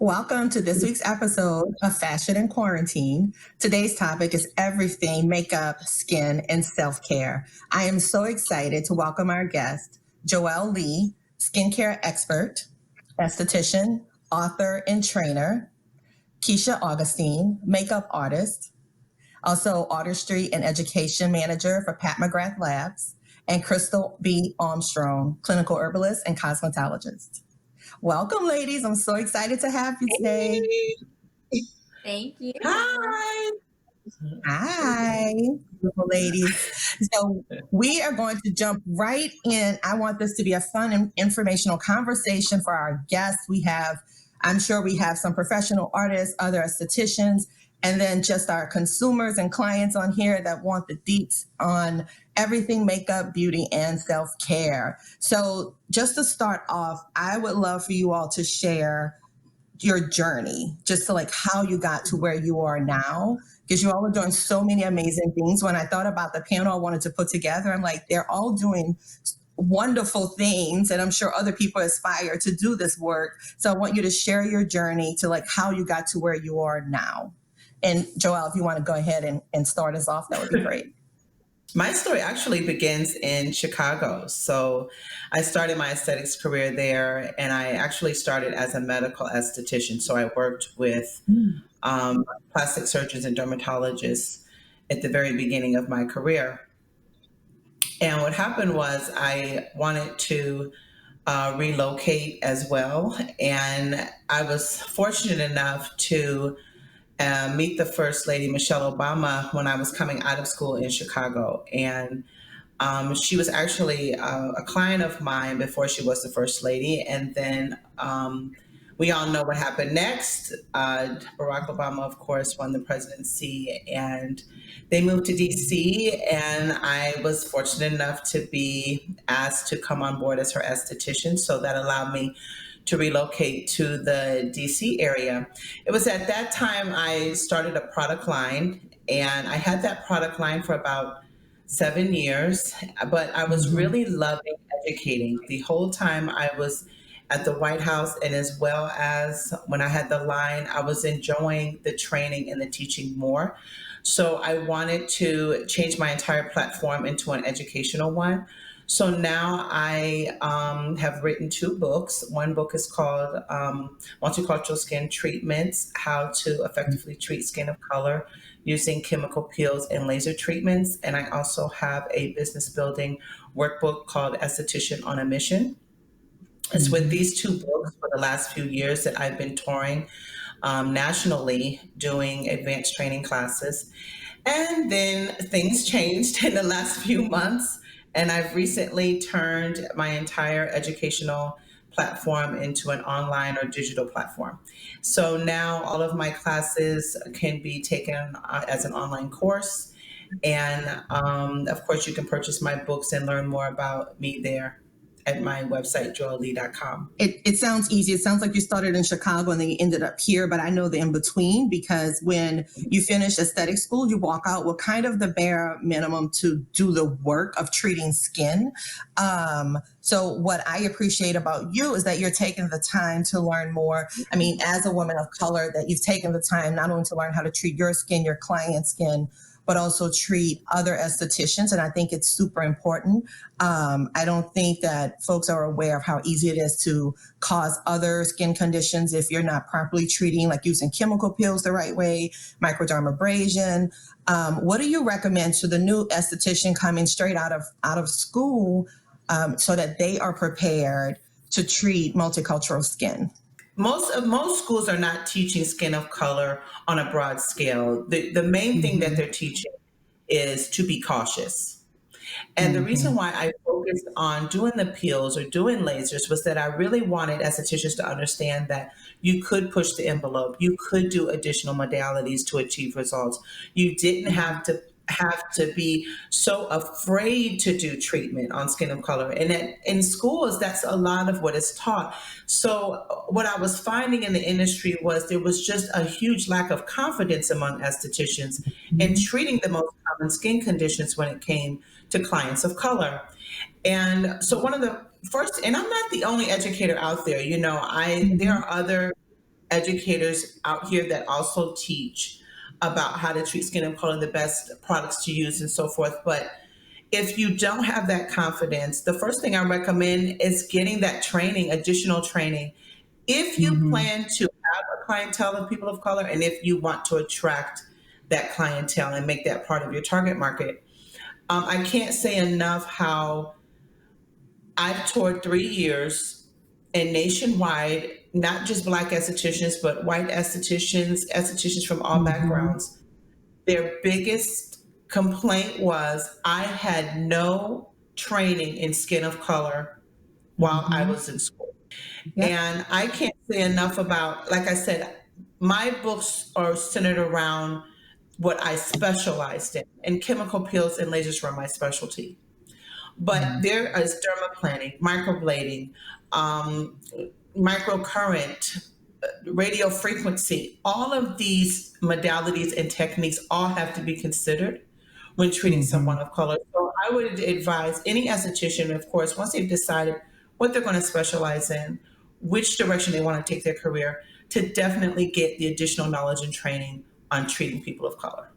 Welcome to this week's episode of Fashion and Quarantine. Today's topic is everything makeup, skin, and self-care. I am so excited to welcome our guest, JoElle Lee, skincare expert, esthetician, author, and trainer, Kisha Augustine, makeup artist, also artistry and education manager for Pat McGrath Labs, and Krystal B. Armstrong, clinical herbalist and cosmetologist. Welcome, ladies. I'm so excited to have you today. Thank you. Hi. Hi, beautiful ladies. So we are going to jump right in. I want this to be a fun and informational conversation for our guests. I'm sure we have some professional artists, other estheticians, and then just our consumers and clients on here that want the deets on everything makeup, beauty, and self-care. So just to start off, I would love for you all to share your journey, just to how you got to where you are now, because you all are doing so many amazing things. When I thought about the panel I wanted to put together, I'm like, they're all doing wonderful things, and I'm sure other people aspire to do this work. So I want you to share your journey to how you got to where you are now. And JoElle, if you want to go ahead and start us off, that would be great. My story actually begins in Chicago. So I started my aesthetics career there, and I actually started as a medical esthetician. So I worked with plastic surgeons and dermatologists at the very beginning of my career. And what happened was I wanted to relocate as well. And I was fortunate enough to meet the First Lady, Michelle Obama, when I was coming out of school in Chicago. And she was actually a client of mine before she was the First Lady. And then we all know what happened next. Barack Obama, of course, won the presidency, and they moved to DC. And I was fortunate enough to be asked to come on board as her esthetician. So that allowed me to relocate to the DC area. It was at that time I started a product line, and I had that product line for about 7 years, but I was really loving educating. The whole time I was at the White House, and as well as when I had the line, I was enjoying the training and the teaching more. So I wanted to change my entire platform into an educational one. So now I have written 2 books. One book is called Multicultural Skin Treatments, How to Effectively Treat Skin of Color Using Chemical Peels and Laser Treatments. And I also have a business building workbook called Esthetician on a Mission. It's with these 2 books for the last few years that I've been touring nationally doing advanced training classes. And then things changed in the last few months. And I've recently turned my entire educational platform into an online or digital platform. So now all of my classes can be taken as an online course. And of course, you can purchase my books and learn more about me there at my website, joelle.com. It sounds easy. It sounds like you started in Chicago and then you ended up here, but I know the in between, because when you finish aesthetic school, you walk out with kind of the bare minimum to do the work of treating skin. So what I appreciate about you is that you're taking the time to learn more. I mean, as a woman of color, that you've taken the time not only to learn how to treat your skin, your client's skin, but also treat other estheticians. And I think it's super important. I don't think that folks are aware of how easy it is to cause other skin conditions if you're not properly treating, like using chemical peels the right way, microdermabrasion. What do you recommend to the new esthetician coming straight out of school so that they are prepared to treat multicultural skin? Most schools are not teaching skin of color on a broad scale. The main thing that they're teaching is to be cautious. And the reason why I focused on doing the peels or doing lasers was that I really wanted estheticians to understand that you could push the envelope. You could do additional modalities to achieve results. You didn't have to be so afraid to do treatment on skin of color. And in schools, that's a lot of what is taught. So what I was finding in the industry was there was just a huge lack of confidence among estheticians in treating the most common skin conditions when it came to clients of color. And so one of the first, and I'm not the only educator out there, there are other educators out here that also teach about how to treat skin of color, the best products to use, and so forth. But if you don't have that confidence, the first thing I recommend is getting that training, additional training. If you plan to have a clientele of people of color, and if you want to attract that clientele and make that part of your target market, I can't say enough how I've toured 3 years and nationwide, not just Black estheticians, but white estheticians, estheticians from all backgrounds. Their biggest complaint was I had no training in skin of color while I was in school. Yep. And I can't say enough about, like I said, my books are centered around what I specialized in, and chemical peels and lasers were my specialty. But there is dermaplaning, microblading, um, microcurrent, radio frequency. All of these modalities and techniques all have to be considered when treating someone of color. So I would advise any esthetician, of course, once they've decided what they're going to specialize in, which direction they want to take their career, to definitely get the additional knowledge and training on treating people of color.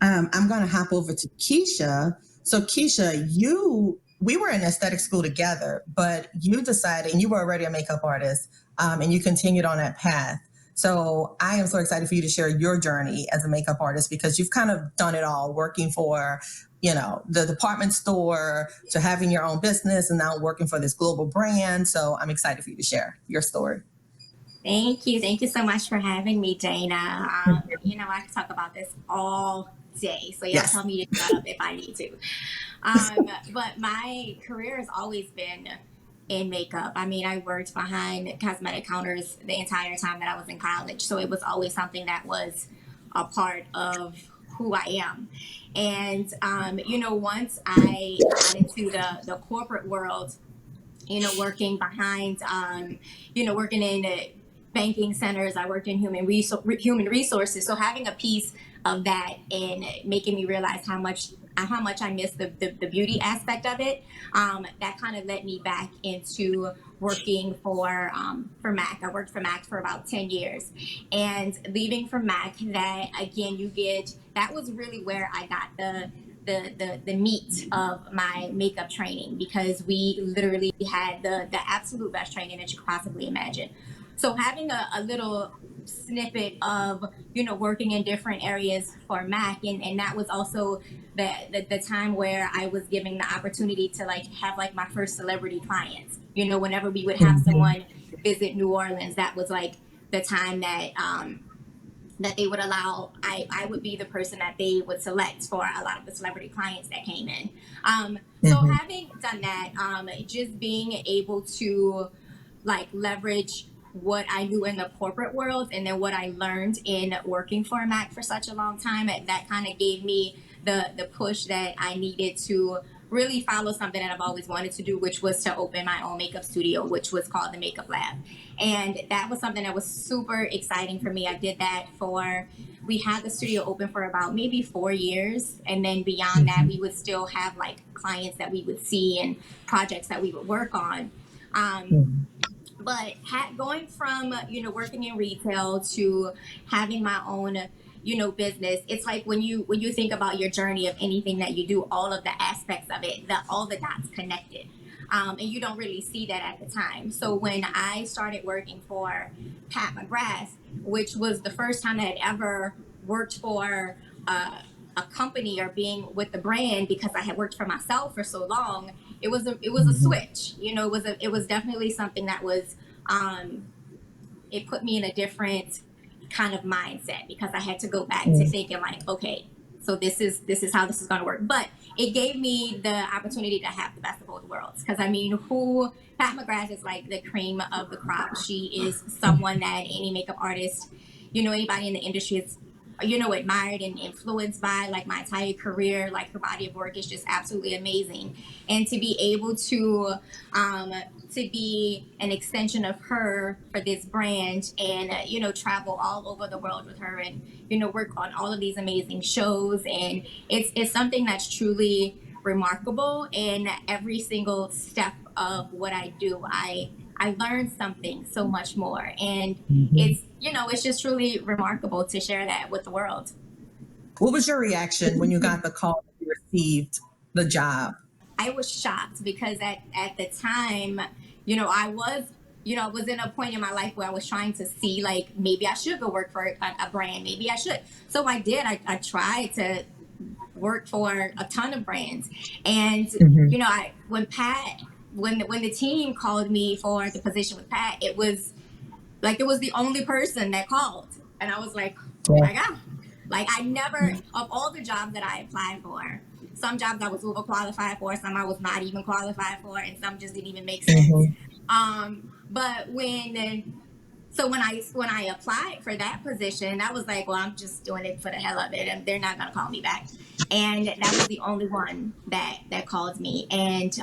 I'm going to hop over to Kisha. So, Kisha, we were in aesthetic school together, but you decided, and you were already a makeup artist, and you continued on that path. So, I am so excited for you to share your journey as a makeup artist, because you've kind of done it all, working for, the department store, to having your own business, and now working for this global brand. So, I'm excited for you to share your story. Thank you. Thank you so much for having me, Dana. I can talk about this all day. So y'all tell me to shut up if I need to. But my career has always been in makeup. I mean, I worked behind cosmetic counters the entire time that I was in college. So it was always something that was a part of who I am. And, once I got into the corporate world, working behind, working in banking centers, I worked in human resources. So having a piece of that and making me realize how much I miss the beauty aspect of it, that kind of led me back into working for MAC. I worked for MAC for about 10 years, and leaving for MAC, that again, that was really where I got the meat of my makeup training, because we literally had the absolute best training that you could possibly imagine. So having a little snippet of, working in different areas for MAC, and that was also the time where I was given the opportunity to have my first celebrity clients. Whenever we would have someone visit New Orleans, that was the time that they would allow, I would be the person that they would select for a lot of the celebrity clients that came in. So having done that, just being able to leverage what I knew in the corporate world, and then what I learned in working for MAC for such a long time, that kind of gave me the push that I needed to really follow something that I've always wanted to do, which was to open my own makeup studio, which was called the Makeup Lab. And that was something that was super exciting for me. I did that we had the studio open for about maybe 4 years. And then beyond that, we would still have clients that we would see and projects that we would work on. But going from, working in retail to having my own, business, it's like when you think about your journey of anything that you do, all of the aspects of it, all the dots connected. And you don't really see that at the time. So when I started working for Pat McGrath, which was the first time that I'd ever worked for a company or being with the brand, because I had worked for myself for so long, it was a switch. It was definitely something that was, it put me in a different kind of mindset, because I had to go back to thinking okay, so this is how this is going to work. But it gave me the opportunity to have the best of both worlds, because Pat McGrath is the cream of the crop. She is someone that any makeup artist, anybody in the industry is, admired and influenced by. My entire career, her body of work is just absolutely amazing. And to be able to be an extension of her for this brand, and travel all over the world with her, and work on all of these amazing shows, and it's something that's truly remarkable. And every single step of what I do, I I learned something so much more. And Mm-hmm. it's just truly remarkable to share that with the world. What was your reaction when you got the call that you received the job? I was shocked because at the time, I was in a point in my life where I was trying to see, like, maybe I should go work for a brand. Maybe I should. So I did. I tried to work for a ton of brands. And, when the team called me for the position with Pat, it was the only person that called. And I was like, oh my God. Like, I never, of all the jobs that I applied for, some jobs I was overqualified for, some I was not even qualified for, and some just didn't even make sense. But when I applied for that position, I was like, well, I'm just doing it for the hell of it, and they're not gonna call me back. And that was the only one that called me, and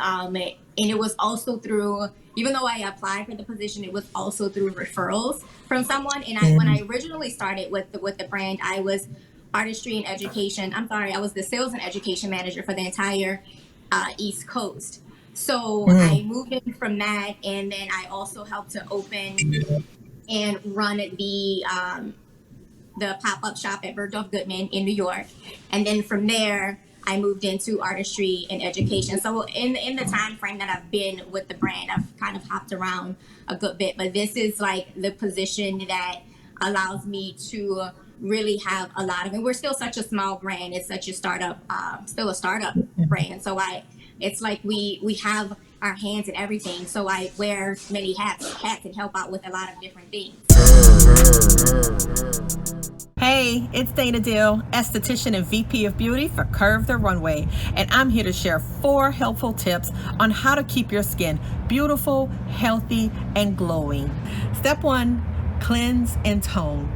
it was also through. Even though I applied for the position, it was also through referrals from someone. And when I originally started with the brand, I was artistry and education. I was the sales and education manager for the entire East Coast. So I moved in from that, and then I also helped to open and run the pop-up shop at Bergdorf Goodman in New York. And then from there, I moved into artistry and education. So in the time frame that I've been with the brand, I've kind of hopped around a good bit. But this is like the position that allows me to really have a lot of, and we're still such a small brand. It's such a startup, still a startup brand. So it's like we have our hands in everything. So I wear many hats and help out with a lot of different things. Hey, it's Dana Deal, Esthetician and VP of Beauty for Curve the Runway, and I'm here to share 4 helpful tips on how to keep your skin beautiful, healthy, and glowing. Step 1, cleanse and tone.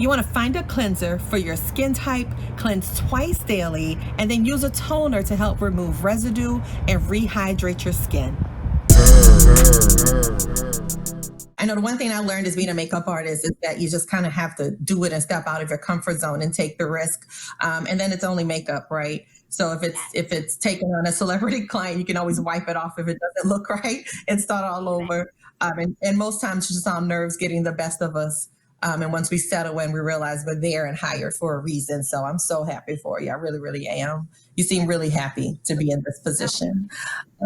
You want to find a cleanser for your skin type, cleanse twice daily, and then use a toner to help remove residue and rehydrate your skin. I know the one thing I learned as being a makeup artist is that you just kind of have to do it and step out of your comfort zone and take the risk. And then it's only makeup, right? So if it's taking on a celebrity client, you can always wipe it off if it doesn't look right and start all over. And most times it's just our nerves getting the best of us. And once we settle in, we realize we're there and hired for a reason. So I'm so happy for you. I really, really am. You seem really happy to be in this position.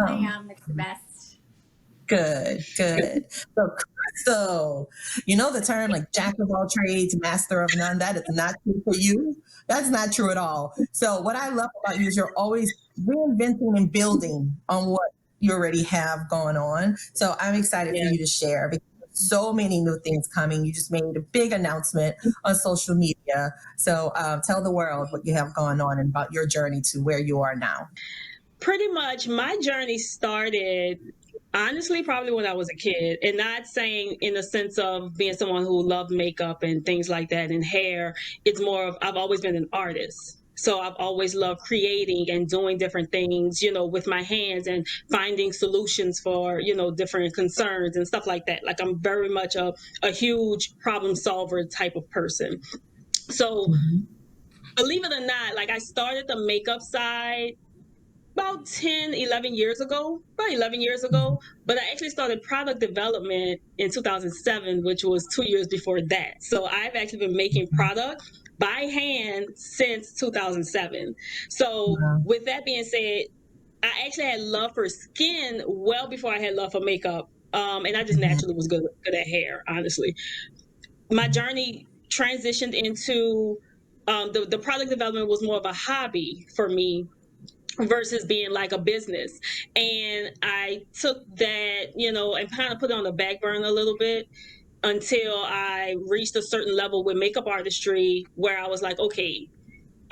I am. It's the best. Good. So, Krystal, you know the term like jack of all trades, master of none. That is not true for you. That's not true at all. So what I love about you is you're always reinventing and building on what you already have going on. So I'm excited for you to share because there's so many new things coming. You just made a big announcement on social media. So tell the world what you have going on and about your journey to where you are now. Pretty much my journey started honestly probably when I was a kid, and not saying in the sense of being someone who loved makeup and things like that and hair. It's more of I've always been an artist. So I've always loved creating and doing different things, with my hands and finding solutions for, different concerns and stuff like that. Like I'm very much a huge problem solver type of person. So believe it or not, like I started the makeup side about 11 years ago, but I actually started product development in 2007, which was 2 years before that. So I've actually been making product by hand since 2007. So with that being said, I actually had love for skin well before I had love for makeup. And I just naturally was good at hair, honestly. My journey transitioned into the product development was more of a hobby for me versus being like a business. And I took that, and kind of put it on the back burner a little bit until I reached a certain level with makeup artistry where I was like, okay,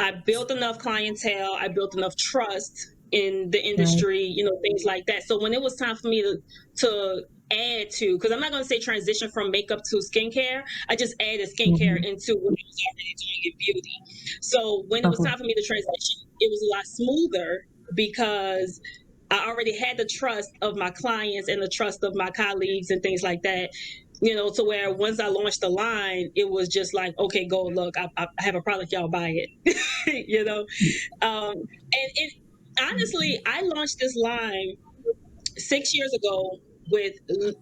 I built enough clientele, I built enough trust in the industry, things like that. So when it was time for me to add to, because I'm not going to say transition from makeup to skincare, I just added skincare into what I was already doing in beauty. So when it was time for me to transition, it was a lot smoother because I already had the trust of my clients and the trust of my colleagues and things like that. To where once I launched the line, it was just like, okay, go look, I have a product, y'all buy it, and honestly, I launched this line 6 years ago with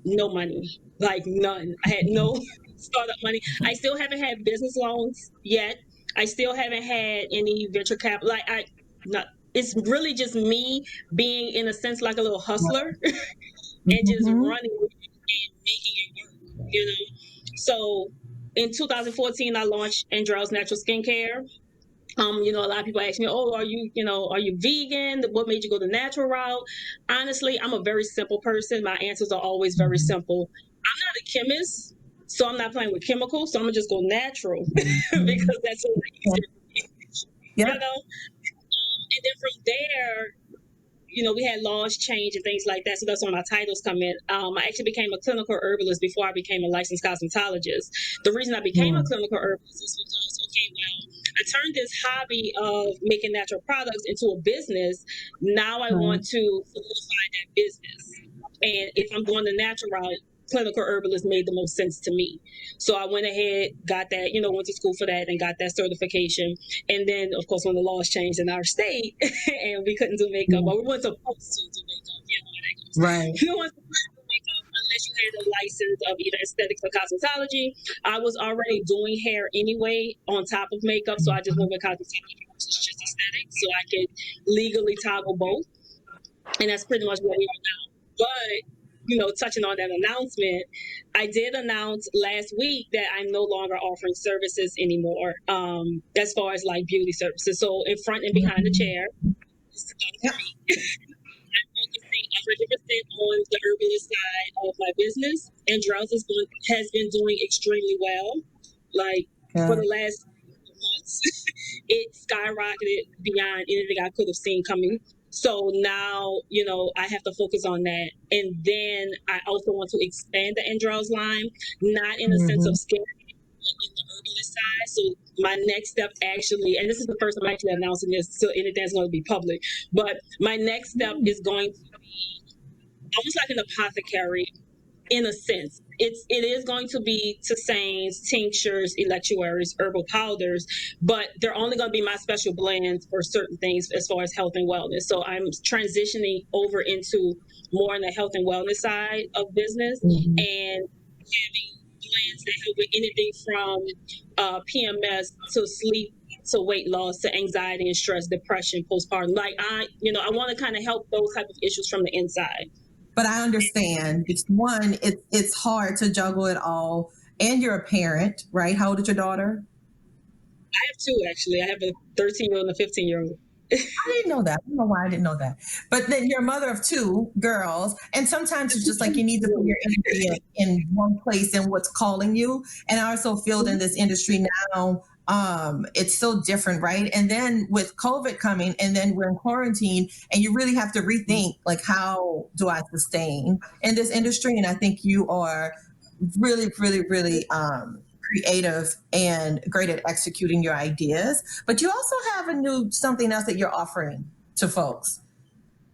no money, like none. I had no startup money. I still haven't had business loans yet. I still haven't had any venture capital. Like not. It's really just me being, in a sense, like a little hustler, and just running and making it work. You know. So in 2014, I launched Andrell's Natural Skincare. You know, a lot of people ask me, "Oh, are you vegan? What made you go the natural route?" Honestly, I'm a very simple person. My answers are always very simple. I'm not a chemist, so I'm not playing with chemicals. So I'm gonna just go natural because that's what easier for me. Yeah. You know, and then from there, you know, we had laws change and things like that. So that's when my titles come in. I actually became a clinical herbalist before I became a licensed cosmetologist. The reason I became a clinical herbalist is because, okay, well, I turned this hobby of making natural products into a business. Now I want to solidify that business. And if I'm going the natural route, clinical herbalist made the most sense to me. So I went ahead, got that, you know, went to school for that and got that certification. And then, of course, when the laws changed in our state and we couldn't do makeup, or we weren't supposed to do makeup, you know how that goes. Right. You weren't supposed to do makeup unless you had a license of either aesthetics or cosmetology. I was already doing hair anyway on top of makeup, so I just went with cosmetology versus just aesthetics, so I could legally toggle both. And that's pretty much where we are now. But, you know, touching on that announcement, I did announce last week that I'm no longer offering services anymore, as far as like beauty services. So in front and behind the chair, this is done for me. I'm focusing 100% on the herbalist side of my business, and Drowse has been doing extremely well. Like for the last months, it skyrocketed beyond anything I could have seen coming. So now, you know, I have to focus on that. And then I also want to expand the Andrell's line, not in the sense of scaling, but in the herbalist side. So my next step actually, and this is the first time I'm actually announcing this, so anything's going to be public, but my next step is going to be almost like an apothecary in a sense. It is going to be tisanes, tinctures, electuaries, herbal powders, but they're only going to be my special blends for certain things as far as health and wellness. So I'm transitioning over into more on the health and wellness side of business, and having blends that help with anything from PMS to sleep to weight loss to anxiety and stress, depression, postpartum. Like I want to kind of help those type of issues from the inside. But I understand because one, it's hard to juggle it all, and you're a parent, right? How old is your daughter? I have two, actually. I have a 13-year-old and a 15-year-old. I didn't know that. I don't know why I didn't know that. But then you're a mother of two girls, and sometimes it's just like you need to put your energy in one place and what's calling you. And I also feel in this industry now, it's so different, right? And then with COVID coming, and then we're in quarantine, and you really have to rethink, like, how do I sustain in this industry? And I think you are really, really, really creative and great at executing your ideas. But you also have something else that you're offering to folks.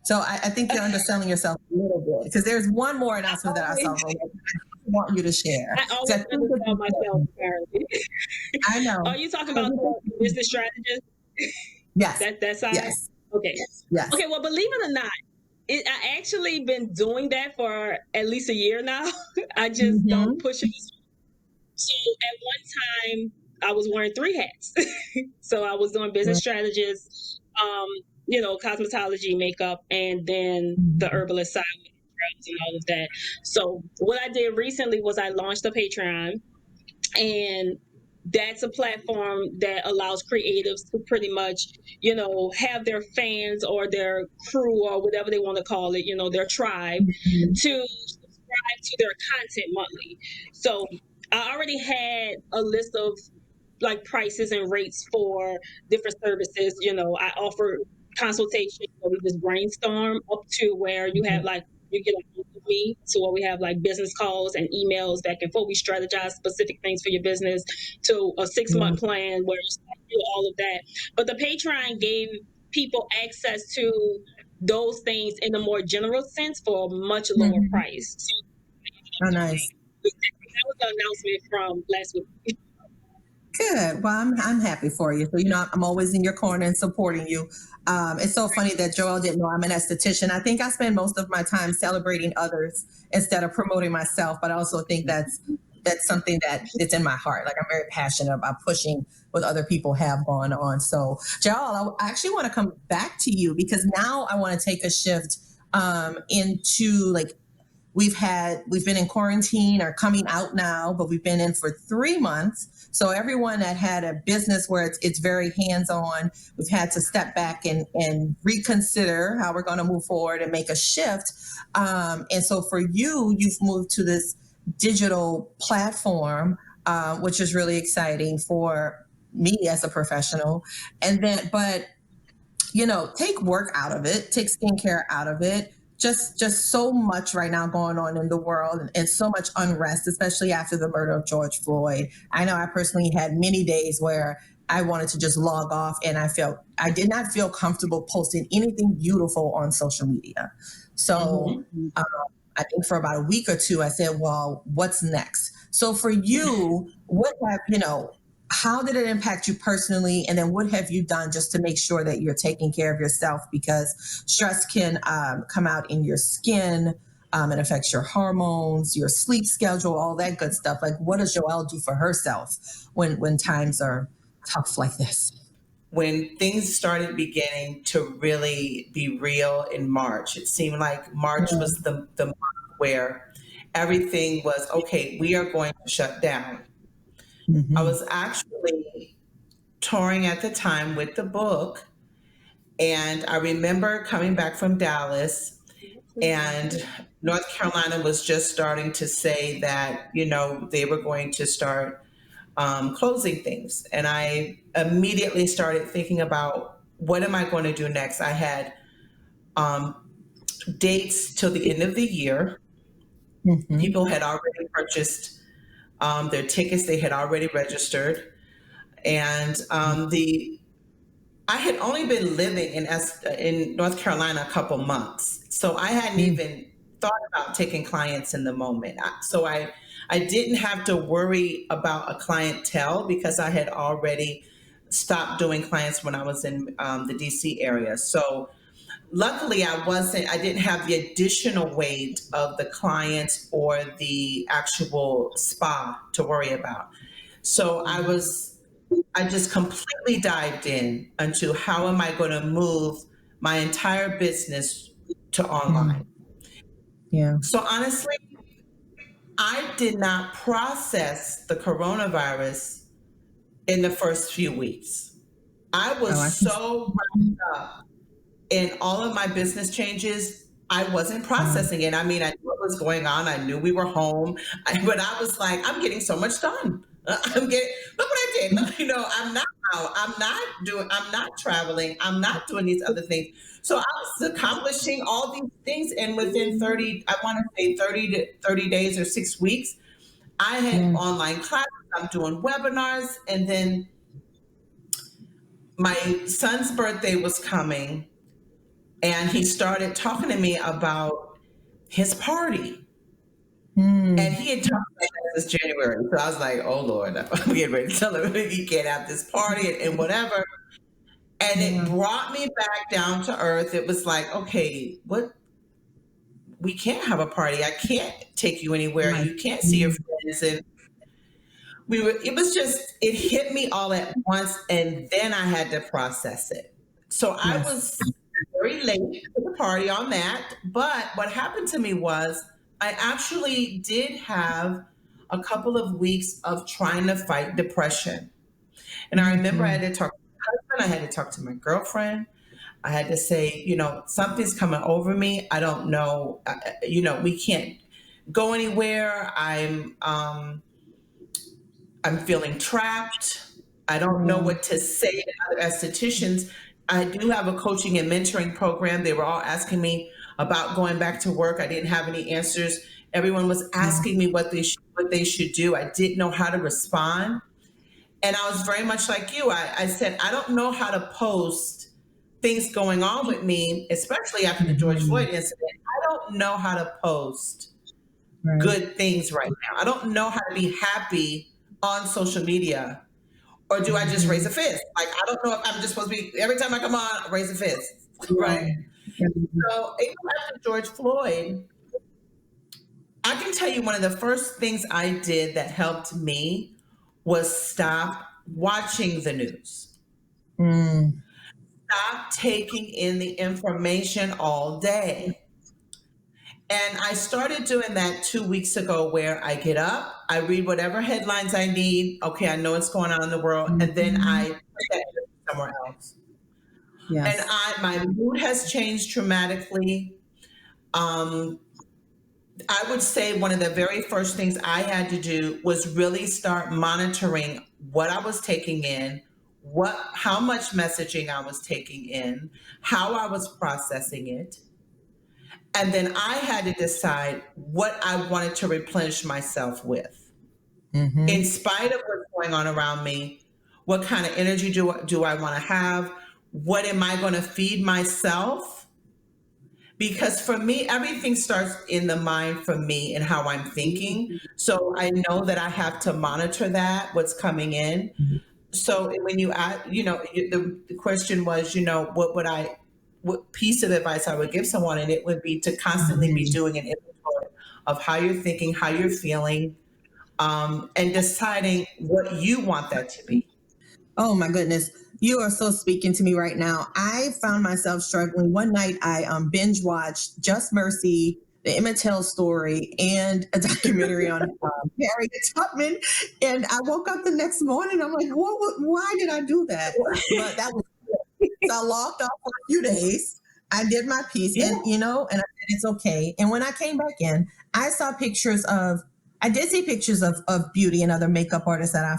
So I think you're underselling yourself a little bit, because there's one more announcement that I saw I want you to share. I always undersell myself, apparently. I know. Are you talking about the business strategist? Yes. That side? Yes. Okay. Yes. Okay, well, believe it or not, I actually been doing that for at least a year now. I just don't push it. So at one time, I was wearing three hats. So I was doing business strategist, cosmetology, makeup, and then the herbalist side and all of that. So what I did recently was I launched a Patreon, and that's a platform that allows creatives to pretty much, have their fans or their crew or whatever they want to call it, their tribe, to subscribe to their content monthly. So I already had a list of like prices and rates for different services. I offer consultation where we just brainstorm, up to where you have you get a hold of me, to where we have like business calls and emails back and forth. We strategize specific things for your business, to a 6-month plan where it's all of that. But the Patreon gave people access to those things in a more general sense for a much lower price. So, nice. That was the announcement from last week. Good. Well, I'm happy for you. So, I'm always in your corner and supporting you. It's so funny that JoElle didn't know I'm an esthetician. I think I spend most of my time celebrating others instead of promoting myself, but I also think that's something that's in my heart. Like, I'm very passionate about pushing what other people have going on. So, JoElle, I actually want to come back to you because now I want to take a shift into like we've been in quarantine or coming out now, but we've been in for 3 months. So everyone that had a business where it's very hands-on, we've had to step back and reconsider how we're going to move forward and make a shift. And so for you've moved to this digital platform, which is really exciting for me as a professional. And then, but take work out of it, take skincare out of it. Just so much right now going on in the world and so much unrest, especially after the murder of George Floyd. I know I personally had many days where I wanted to just log off and I did not feel comfortable posting anything beautiful on social media. So I think for about a week or two, I said, well, what's next? So for you, how did it impact you personally? And then what have you done just to make sure that you're taking care of yourself? Because stress can come out in your skin. It affects your hormones, your sleep schedule, all that good stuff. Like, what does JoElle do for herself when times are tough like this? When things started beginning to really be real in March, it seemed like March was the month where everything was, okay, we are going to shut down. I was actually touring at the time with the book, and I remember coming back from Dallas, and North Carolina was just starting to say that, they were going to start closing things. And I immediately started thinking about what am I going to do next? I had dates till the end of the year. People had already purchased their tickets, they had already registered. And I had only been living in North Carolina a couple months, so I hadn't even thought about taking clients in the moment. So I didn't have to worry about a clientele because I had already stopped doing clients when I was in the DC area. So luckily I didn't have the additional weight of the clients or the actual spa to worry about. So I just completely dived in into how am I going to move my entire business to online. Yeah. So honestly, I did not process the coronavirus in the first few weeks. I was so wrapped up in all of my business changes. I wasn't processing it. I mean, I knew what was going on. I knew we were home, but I was like, I'm getting so much done. Look what I did. Look, I'm not out. I'm not traveling. I'm not doing these other things. So I was accomplishing all these things. And within 30 days or 6 weeks, I had online classes. I'm doing webinars. And then my son's birthday was coming, and he started talking to me about his party. And he had talked about that this January. So I was like, oh Lord, I'm getting ready to tell him he can't have this party and whatever. And it brought me back down to earth. It was like, okay, we can't have a party. I can't take you anywhere. You can't see your friends. And it hit me all at once. And then I had to process it. So I was very late to the party on that. But what happened to me was I actually did have a couple of weeks of trying to fight depression. And I remember I had to talk to my husband, I had to talk to my girlfriend. I had to say, something's coming over me. I don't know, we can't go anywhere. I'm feeling trapped. I don't know what to say to other estheticians. I do have a coaching and mentoring program. They were all asking me about going back to work. I didn't have any answers. Everyone was asking me what they should do. I didn't know how to respond. And I was very much like you. I said, I don't know how to post things going on with me, especially after the George Floyd incident. I don't know how to post good things right now. I don't know how to be happy on social media Or do I just raise a fist? Like, I don't know if I'm just supposed to be, every time I come on, raise a fist, right? So even after George Floyd, I can tell you one of the first things I did that helped me was stop watching the news. Stop taking in the information all day. And I started doing that 2 weeks ago, where I get up, I read whatever headlines I need. Okay, I know what's going on in the world. And then I put that somewhere else. Yes. And my mood has changed dramatically. I would say one of the very first things I had to do was really start monitoring what I was taking in, how much messaging I was taking in, how I was processing it. And then I had to decide what I wanted to replenish myself with. In spite of what's going on around me, what kind of energy do I want to have? What am I going to feed myself? Because for me, everything starts in the mind for me and how I'm thinking. So I know that I have to monitor that, what's coming in. So when you ask, the question was, what piece of advice I would give someone, and it would be to constantly be doing an inventory of how you're thinking, how you're feeling, and deciding what you want that to be. Oh my goodness. You are so speaking to me right now. I found myself struggling. One night I binge watched Just Mercy, the Emmett Till story, and a documentary on Harriet Tubman. And I woke up the next morning. I'm like, why did I do that? But that was good. So I logged off for a few days. I did my piece, and and I said it's okay. And when I came back in, I did see pictures of beauty and other makeup artists that I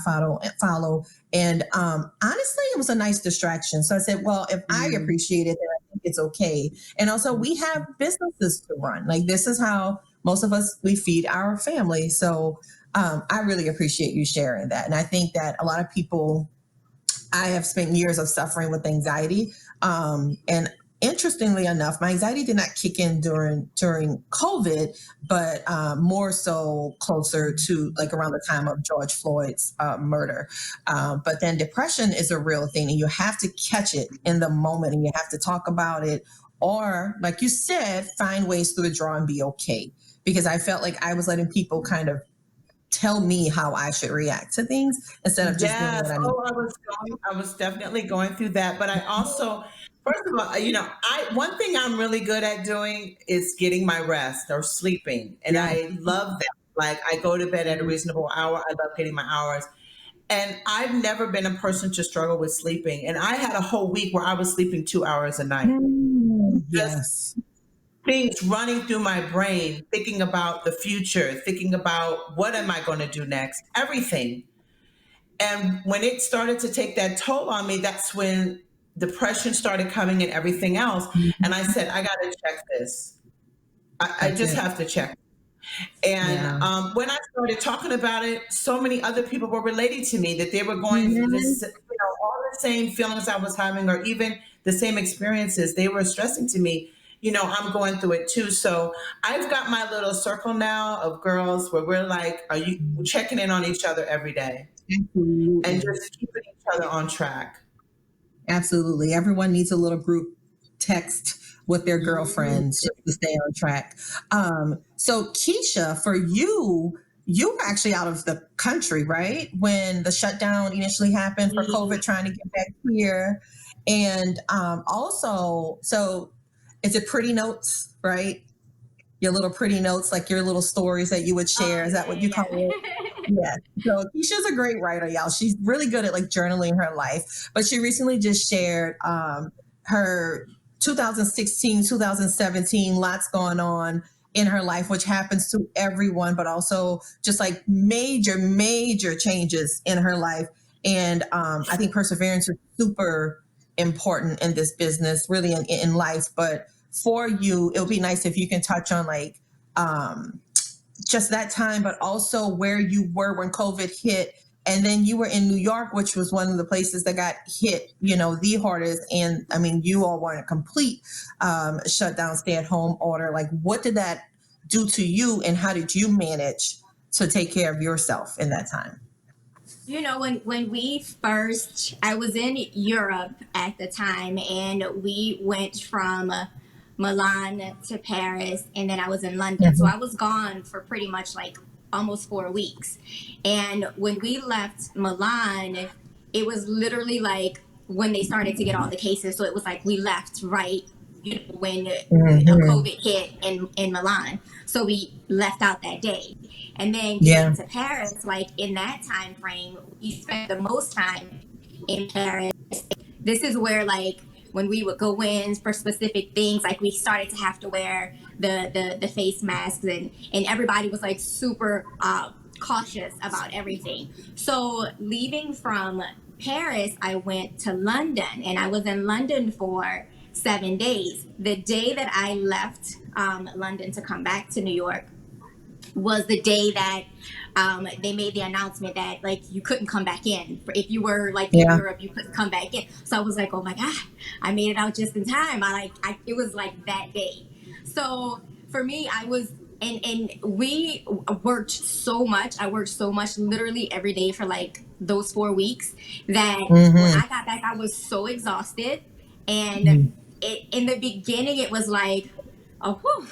follow. And honestly, it was a nice distraction. So I said, well, if I appreciate it, then I think it's okay. And also, we have businesses to run. Like, this is how most of us, we feed our family. So I really appreciate you sharing that. And I think that a lot of people, I have spent years of suffering with anxiety. And interestingly enough, my anxiety did not kick in during COVID, but more so closer to like around the time of George Floyd's murder. But then depression is a real thing, and you have to catch it in the moment, and you have to talk about it, or like you said, find ways to withdraw and be okay. Because I felt like I was letting people kind of tell me how I should react to things instead of just doing what I need. I was definitely going through that, but I also, first of all, one thing I'm really good at doing is getting my rest or sleeping, and I love that. Like, I go to bed at a reasonable hour. I love getting my hours, and I've never been a person to struggle with sleeping. And I had a whole week where I was sleeping 2 hours a night. Yes. Things running through my brain, thinking about the future, thinking about what am I going to do next, everything. And when it started to take that toll on me, that's when depression started coming and everything else. And I said, I got to check this. I just have to check. And when I started talking about it, so many other people were relating to me that they were going through this, all the same feelings I was having, or even the same experiences. They were stressing to me. I'm going through it too. So I've got my little circle now of girls where we're like, are you checking in on each other every day? And just keeping each other on track. Absolutely. Everyone needs a little group text with their girlfriends just to stay on track. So Kisha, for you were actually out of the country, right? When the shutdown initially happened for COVID, trying to get back here. And also, so is it pretty notes, right? Your little pretty notes, like your little stories that you would share. Is that what you call it? Yeah. So Kisha's a great writer, y'all. She's really good at like journaling her life. But she recently just shared her 2016, 2017, lots going on in her life, which happens to everyone, but also just like major changes in her life. And I think perseverance is super important in this business, really in life. But for you, it would be nice if you can touch on like just that time, but also where you were when COVID hit. And then you were in New York, which was one of the places that got hit, the hardest. And I mean, you all were in a complete shutdown, stay-at-home order. Like, what did that do to you, and how did you manage to take care of yourself in that time? You know, when we first, I was in Europe at the time, and we went from Milan to Paris, and then I was in London. So I was gone for pretty much like almost 4 weeks. And when we left Milan, it was literally like when they started to get all the cases. So it was like we left right, you know, when a COVID hit in Milan. So we left out that day. And then getting to Paris, like in that time frame, we spent the most time in Paris. This is where like when we would go in for specific things, like we started to have to wear the face masks, and everybody was like super cautious about everything. So leaving from Paris, I went to London, and I was in London for 7 days. The day that I left London to come back to New York was the day that they made the announcement that like you couldn't come back in. If you were like in Europe, you couldn't come back in. So I was like, oh my God, I made it out just in time. It was like that day. So for me, I was, and we worked so much. I worked so much, literally every day for like those 4 weeks, that when I got back, I was so exhausted. And in the beginning, it was like, oh, whew.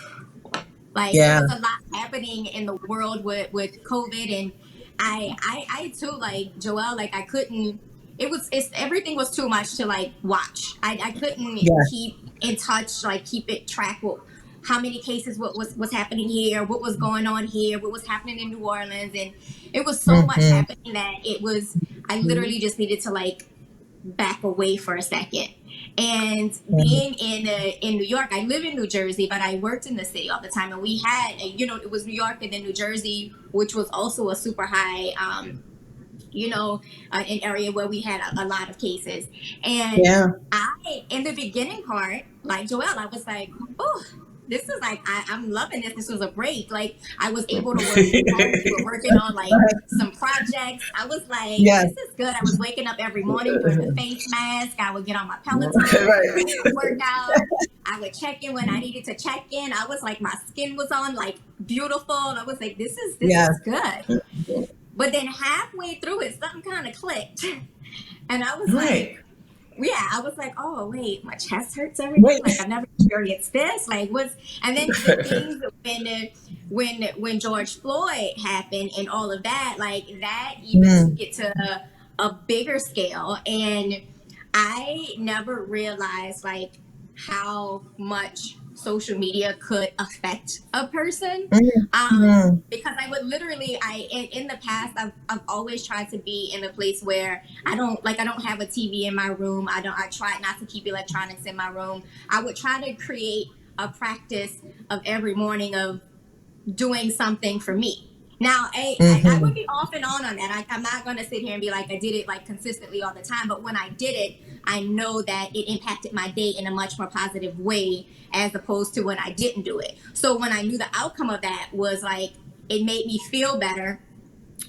Like there was a lot happening in the world with COVID, and I too, like JoElle, like I couldn't. Everything was too much to like watch. I couldn't keep in touch, like keep it track with how many cases, what was happening here, what was going on here, what was happening in New Orleans, and it was so much happening that I literally just needed to like back away for a second. And being in New York, I live in New Jersey, but I worked in the city all the time. And we had, it was New York and then New Jersey, which was also a super high, an area where we had a lot of cases. And in the beginning part, like JoElle, I was like, oh, this is like, I'm loving this. This was a break. Like I was able to work from home. We were working on like some projects. I was like, this is good. I was waking up every morning doing the face mask. I would get on my Peloton, work out. I would check in when I needed to check in. I was like, my skin was on like beautiful. And I was like, this is good. But then halfway through it, something kind of clicked. And I was like, I was like, oh wait, my chest hurts every day. Like I've never experienced this. Like and then the things when George Floyd happened and all of that, like that even took it to a bigger scale. And I never realized like how much social media could affect a person, because I would literally, in the past, I've always tried to be in a place where I don't have a TV in my room. I try not to keep electronics in my room. I would try to create a practice of every morning of doing something for me. Now, I would be off and on that. I'm not going to sit here and be like, I did it like consistently all the time. But when I did it, I know that it impacted my day in a much more positive way as opposed to when I didn't do it. So when I knew the outcome of that was like, it made me feel better.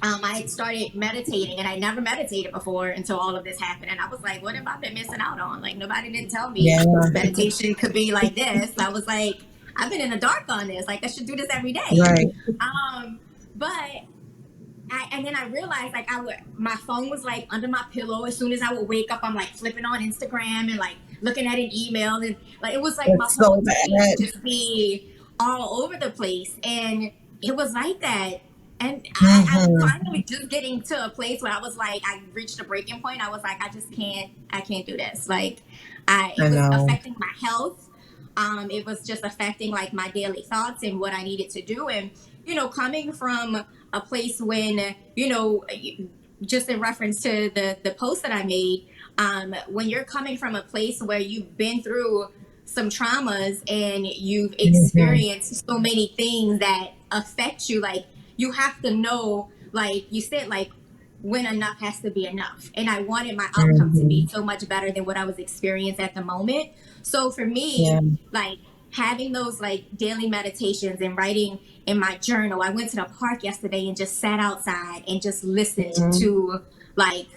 I started meditating, and I never meditated before until all of this happened. And I was like, what have I been missing out on? Like, nobody didn't tell me meditation could be like this. I was like, I've been in the dark on this. Like, I should do this every day. Right. And then I realized like my phone was like under my pillow. As soon as I would wake up, I'm like flipping on Instagram and like looking at an email, and like it was like my phone would just be all over the place. And it was like that. And I'm finally just getting to a place where I was like, I reached a breaking point. I was like, I can't do this. Like it was affecting my health. It was just affecting like my daily thoughts and what I needed to do. And, coming from a place when, just in reference to the post that I made, when you're coming from a place where you've been through some traumas and you've experienced so many things that affect you, like you have to know, like you said, like when enough has to be enough. And I wanted my outcome to be so much better than what I was experiencing at the moment. So for me, like having those like daily meditations and writing in my journal, I went to the park yesterday and just sat outside and just listened to like,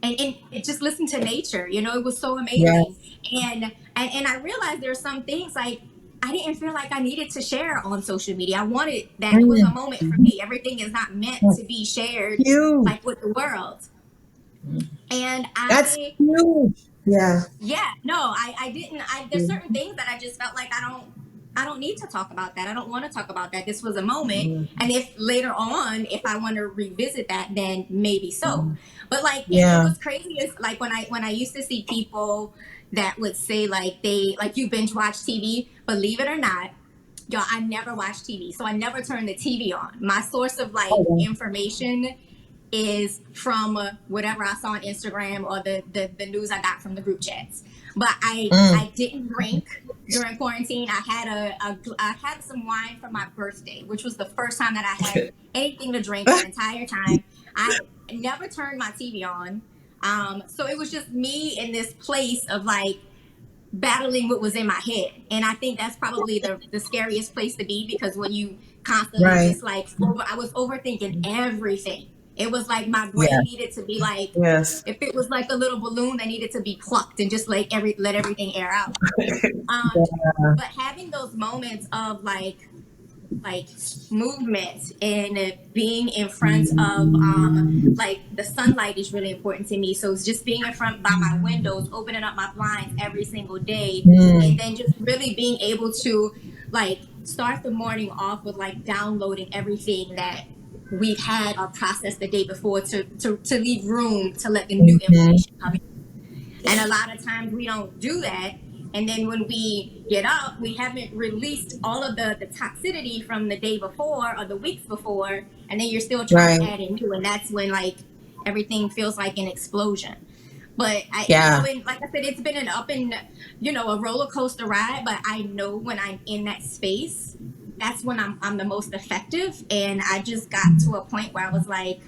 and just listened to nature, it was so amazing. And I realized there are some things like I didn't feel like I needed to share on social media. I wanted that. It was a moment for me. Everything is not meant to be shared like with the world. And That's huge. Yeah. I didn't. There's certain things that I just felt like I don't need to talk about that. I don't want to talk about that. This was a moment, and if later on, if I want to revisit that, then maybe so. But like, it was crazy. Is like when I used to see people that would say like you binge watch TV. Believe it or not, y'all, I never watch TV, so I never turn the TV on. My source of like information is from whatever I saw on Instagram or the news I got from the group chats. But I didn't drink during quarantine. I had some wine for my birthday, which was the first time that I had anything to drink the entire time. I never turned my TV on. So it was just me in this place of like battling what was in my head. And I think that's probably the scariest place to be, because when you constantly just like I was overthinking everything. It was like my brain needed to be like, if it was like a little balloon that needed to be plucked and just like let everything air out. But having those moments of like movement and being in front of like the sunlight is really important to me. So it's just being in front by my windows, opening up my blinds every single day, and then just really being able to like start the morning off with like downloading everything that we've had or processed the day before to leave room to let the new information come in. And a lot of times we don't do that. And then when we get up, we haven't released all of the toxicity from the day before or the weeks before. And then you're still trying to add into, and that's when like everything feels like an explosion. But you know, and like I said, it's been an up and, you know, a roller coaster ride. But I know when I'm in that space, that's when I'm the most effective. And I just got to a point where I was like,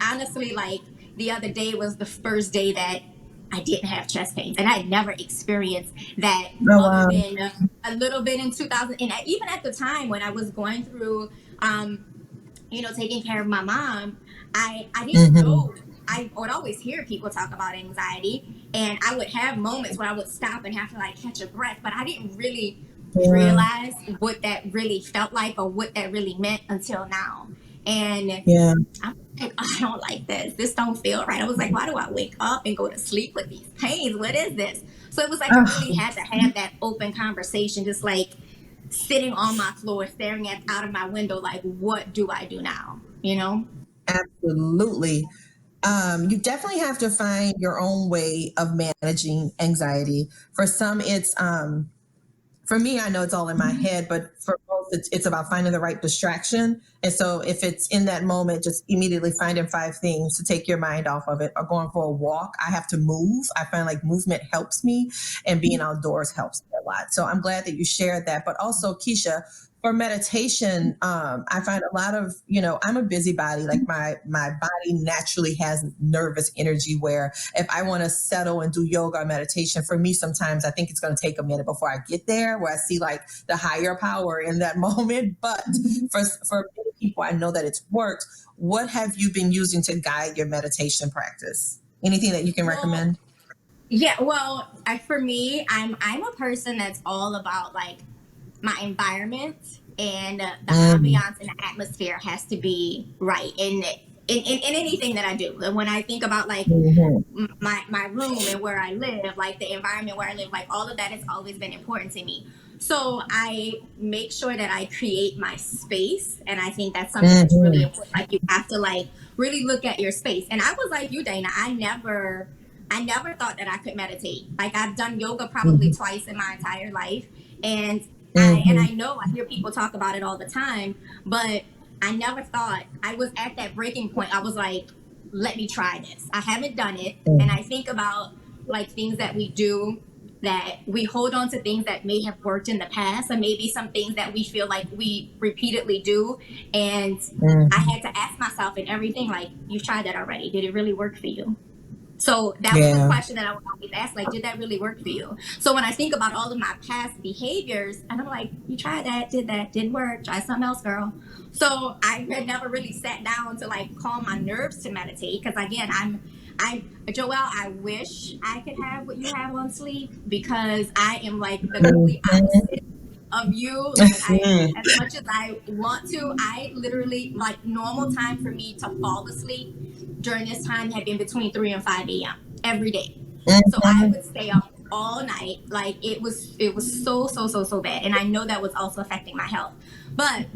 honestly, like the other day was the first day that I didn't have chest pains, and I had never experienced that other than a little bit in 2000. And even at the time when I was going through, you know, taking care of my mom, I didn't know. I would always hear people talk about anxiety, and I would have moments where I would stop and have to like catch a breath, but I didn't really realize what that really felt like or what that really meant until now. And I'm like, I don't like this. This don't feel right. I was like, why do I wake up and go to sleep with these pains? What is this? So it was like I really had to have that open conversation, just like sitting on my floor, staring out of my window, like, what do I do now? You know? Absolutely. You definitely have to find your own way of managing anxiety. For some, it's for me, I know it's all in my head, but for most, it's about finding the right distraction. And so if it's in that moment, just immediately finding 5 things to take your mind off of it, or going for a walk. I have to move. I find like movement helps me, and being outdoors helps me a lot. So I'm glad that you shared that. But also, Kisha, for meditation, I find a lot of, you know, I'm a busybody. Like my body naturally has nervous energy, where if I want to settle and do yoga or meditation, for me, sometimes I think it's going to take a minute before I get there, where I see like the higher power in that moment. But for many people, I know that it's worked. What have you been using to guide your meditation practice? Anything that you can recommend? Yeah, well, for me, I'm a person that's all about like my environment, and the ambiance and the atmosphere has to be right in anything that I do. When I think about like my room and where I live, like the environment where I live, like all of that has always been important to me. So I make sure that I create my space, and I think that's something that's really important. Like you have to like really look at your space. And I was like you, Dana. I never thought that I could meditate. Like I've done yoga probably twice in my entire life, and I know I hear people talk about it all the time, but I never thought. I was at that breaking point. I was like, let me try this. I haven't done it. And I think about like things that we do, that we hold on to things that may have worked in the past, and maybe some things that we feel like we repeatedly do. And I had to ask myself and everything, like, you've tried that already. Did it really work for you? So that was the question that I would always ask, like, did that really work for you? So when I think about all of my past behaviors, and I'm like, you tried that, did that, didn't work, try something else, girl. So I had never really sat down to like calm my nerves to meditate, because again, I'm JoElle, I wish I could have what you have on sleep, because I am like the complete opposite of you. Like as much as I want to, I literally, like, normal time for me to fall asleep during this time had been between 3 and 5 a.m. every day. So I would stay up all night. Like it was so bad. And I know that was also affecting my health. But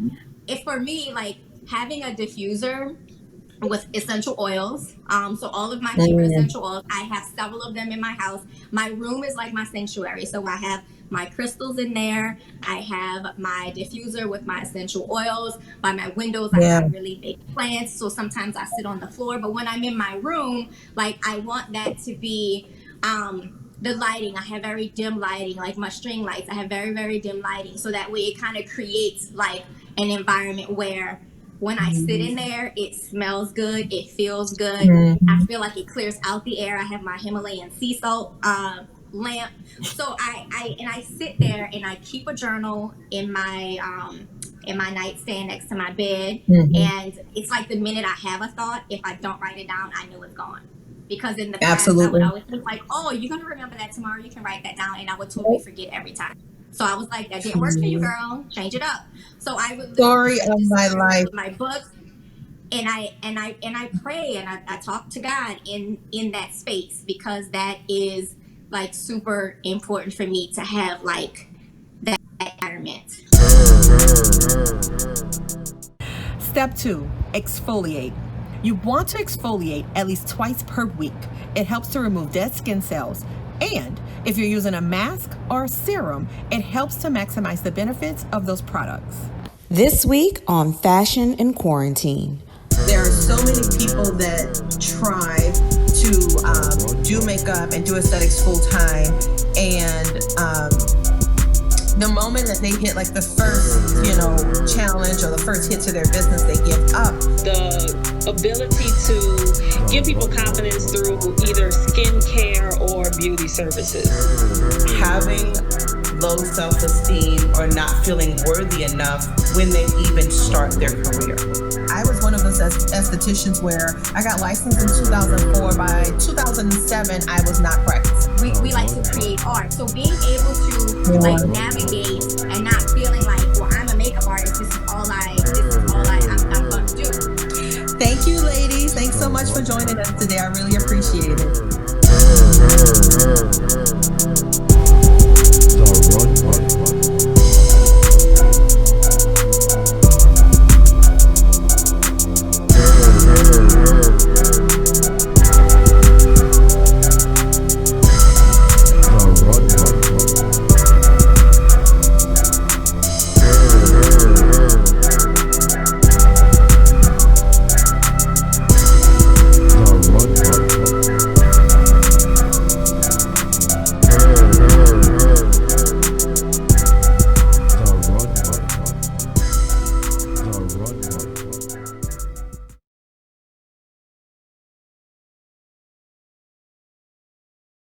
if for me, like having a diffuser with essential oils, so all of my favorite essential oils, I have several of them in my house. My room is like my sanctuary. So I have my crystals in there. I have my diffuser with my essential oils. By my windows, I have really big plants. So sometimes I sit on the floor. But when I'm in my room, like I want that to be the lighting. I have very dim lighting, like my string lights. I have very, very dim lighting. So that way it kind of creates like an environment where when I sit in there, it smells good. It feels good. I feel like it clears out the air. I have my Himalayan sea salt lamp. So I sit there and I keep a journal in my nightstand next to my bed. And it's like the minute I have a thought, if I don't write it down, I know it's gone. Because in the past, I would always think like, oh, you're going to remember that tomorrow. You can write that down. And I would totally forget every time. So I was like, that didn't work for you, girl. Change it up. So I would story of my life. My books, and I pray and I talk to God in that space, because that is like super important for me to have like that environment. Step 2, exfoliate. You want to exfoliate at least twice per week. It helps to remove dead skin cells. And if you're using a mask or a serum, it helps to maximize the benefits of those products. This week on Fashion in Quarantine. There are so many people that try to do makeup and do aesthetics full time, and the moment that they hit like the first, challenge or the first hit to their business, they give up. The ability to give people confidence through either skincare or beauty services. Having low self-esteem or not feeling worthy enough when they even start their career. I was one of those estheticians where I got licensed in 2004. By 2007, I was not practicing. We like to create art. So being able to like navigate and not feeling like, well, I'm a makeup artist. This is all I'm going to do. Thank you, ladies. Thanks so much for joining us today. I really appreciate it.